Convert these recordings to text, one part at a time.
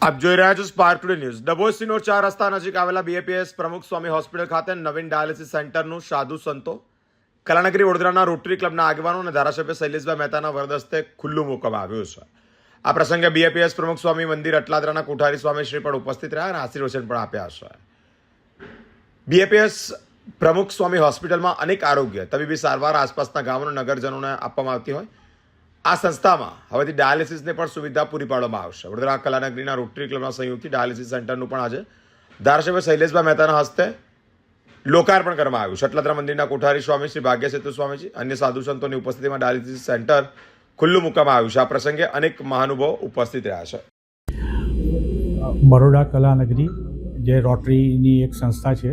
આપ જોઈ રહ્યા છો spark today news. Dabhoi Sinor 4 રસ્તા નજીક આવેલા બીએપીએસ પ્રમુખ સ્વામી હોસ્પિટલ ખાતે નવીન ડાયાલિસિસ સેન્ટરનું સાધુ સંતો કલાનગરી વડોદરાના રોટરી ક્લબના આગેવાનો અને ધારાસભ્ય શૈલેષભાઈ મહેતાના વરદસ્તે ખુલ્લું મૂકવામાં આવ્યું છે। આ પ્રસંગે બીએપીએસ પ્રમુખ સ્વામી મંદિર અટલાદરાના કોઠારી સ્વામી શ્રી પણ ઉપસ્થિત રહ્યા અને આશીર્વચન પણ આપ્યા છે। બીએપીએસ પ્રમુખ સ્વામી હોસ્પિટલમાં અનેક આરોગ્ય તબીબી સારવાર આસપાસના ગામોના નગરજનોને આપવામાં આવતી હોય આ સંસ્થામાં હવેથી ડાયાલિસિસને પણ સુવિધા પૂરી પાડવામાં આવશે। વડોદરા કલાનગરીના રોટરી ક્લબના સહયોગથી ડાયાલિસિસ સેન્ટરનું પણ આજે ધારાસભ્ય શૈલેષભાઈ મહેતાના હસ્તે લોકાર્પણ કરવામાં આવ્યું છે। અટલાદરા મંદિરના કોઠારી સ્વામી શ્રી ભાગ્ય સેતુ સ્વામીજી અન્ય સાધુ સંતોની ઉપસ્થિતિમાં ડાયાલિસિસ સેન્ટર ખુલ્લું મૂકવામાં આવ્યું છે। આ પ્રસંગે અનેક મહાનુભાવો ઉપસ્થિત રહ્યા છે। બરોડા કલાનગરી જે રોટરીની એક સંસ્થા છે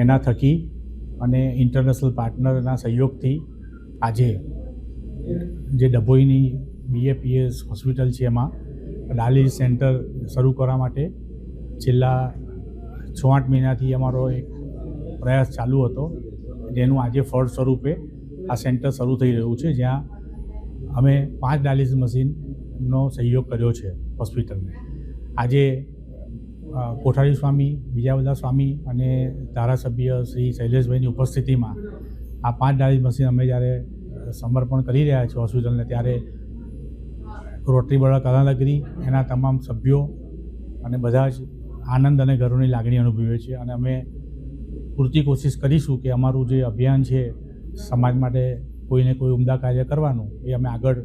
એના થકી અને ઇન્ટરનેશનલ પાર્ટનરના સહયોગથી આજે જે ડભોઈની બીએપીએસ હોસ્પિટલ છે એમાં ડાયાલિસિસ સેન્ટર શરૂ કરવા માટે છેલ્લા 6-8 મહિનાથી અમારો એક પ્રયાસ ચાલુ હતો, જેનું આજે ફળ સ્વરૂપે આ સેન્ટર શરૂ થઈ રહ્યું છે, જ્યાં અમે 5 ડાયાલિસિસ મશીનનો સહયોગ કર્યો છે હોસ્પિટલને। આજે કોઠારી સ્વામી, બીજા બધા સ્વામી અને ધારાસભ્ય શ્રી શૈલેષભાઈની ઉપસ્થિતિમાં આ 5 ડાયાલિસિસ મશીન અમે જ્યારે સમર્પણ કરી રહ્યા છે હોસ્પિટલને, ત્યારે રોટરી બરોડા કલાનગરી એના તમામ સભ્યો અને બધા જ આનંદ અને ગૌરવની લાગણી અનુભવીએ છીએ અને અમે પૂરતી કોશિશ કરીશું કે અમારું જે અભિયાન છે સમાજ માટે કોઈને કોઈ ઉમદા કાર્ય કરવાનું એ અમે આગળ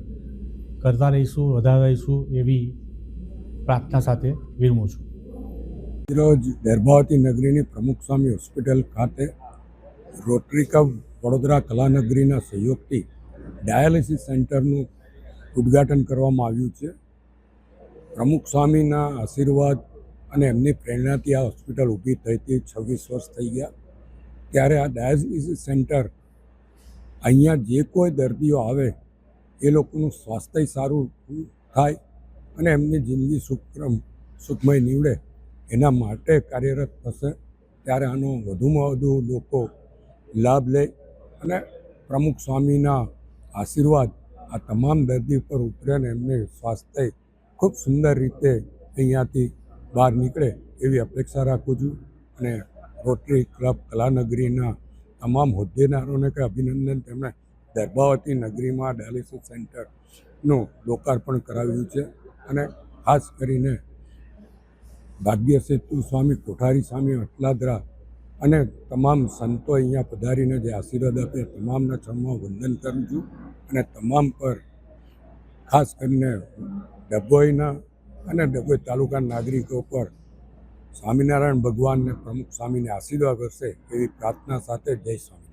કરતા રહીશું, વધારતા રહીશું એવી પ્રાર્થના સાથે વિરમું છું। રોજ દર્ભાવતી નગરીની પ્રમુખ સ્વામી હોસ્પિટલ ખાતે રોટરી ક્લબ વડોદરા કલાનગરીના સહયોગથી ડાયાલિસિસ સેન્ટરનું ઉદ્ઘાટન કરવામાં આવ્યું છે। પ્રમુખ સ્વામીના આશીર્વાદ અને એમની પ્રેરણાથી આ હોસ્પિટલ ઊભી થઈથી 26 વર્ષ થઈ ગયા। ત્યારે આ ડાયાલિસિસ સેન્ટર અહીંયા જે કોઈ દર્દીઓ આવે એ લોકોનું સ્વાસ્થ્ય સારું થાય અને એમની જિંદગી સુખમય નીવડે એના માટે કાર્યરત થશે। ત્યારે આનો વધુમાં વધુ લોકો લાભ લે અને પ્રમુખ સ્વામીના આશીર્વાદ આ તમામ દર્દી પર ઉતરે અને એમને સ્વાસ્થ્ય ખૂબ સુંદર રીતે અહીંયાથી બહાર નીકળે એવી અપેક્ષા રાખું છું અને રોટરી ક્લબ કલાનગરીના તમામ હોદ્દેદારોને કે અભિનંદન। તેમણે દર્ભાવતી નગરીમાં ડાયાલિસિસ સેન્ટરનું લોકાર્પણ કરાવ્યું છે અને ખાસ કરીને ભાગ્ય સેતુ સ્વામી, કોઠારી સ્વામી, અટલાદરા અને તમામ સંતો અહીંયા પધારીને જે આશીર્વાદ આપે તમામના ચરણમાં વંદન કરું છું અને તમામ પર ખાસ કરીને ડભોઈના અને ડભોઈ તાલુકાના નાગરિકો પર સ્વામિનારાયણ ભગવાનને પ્રમુખ સ્વામીને આશીર્વાદ કરશે એવી પ્રાર્થના સાથે જય સ્વામી।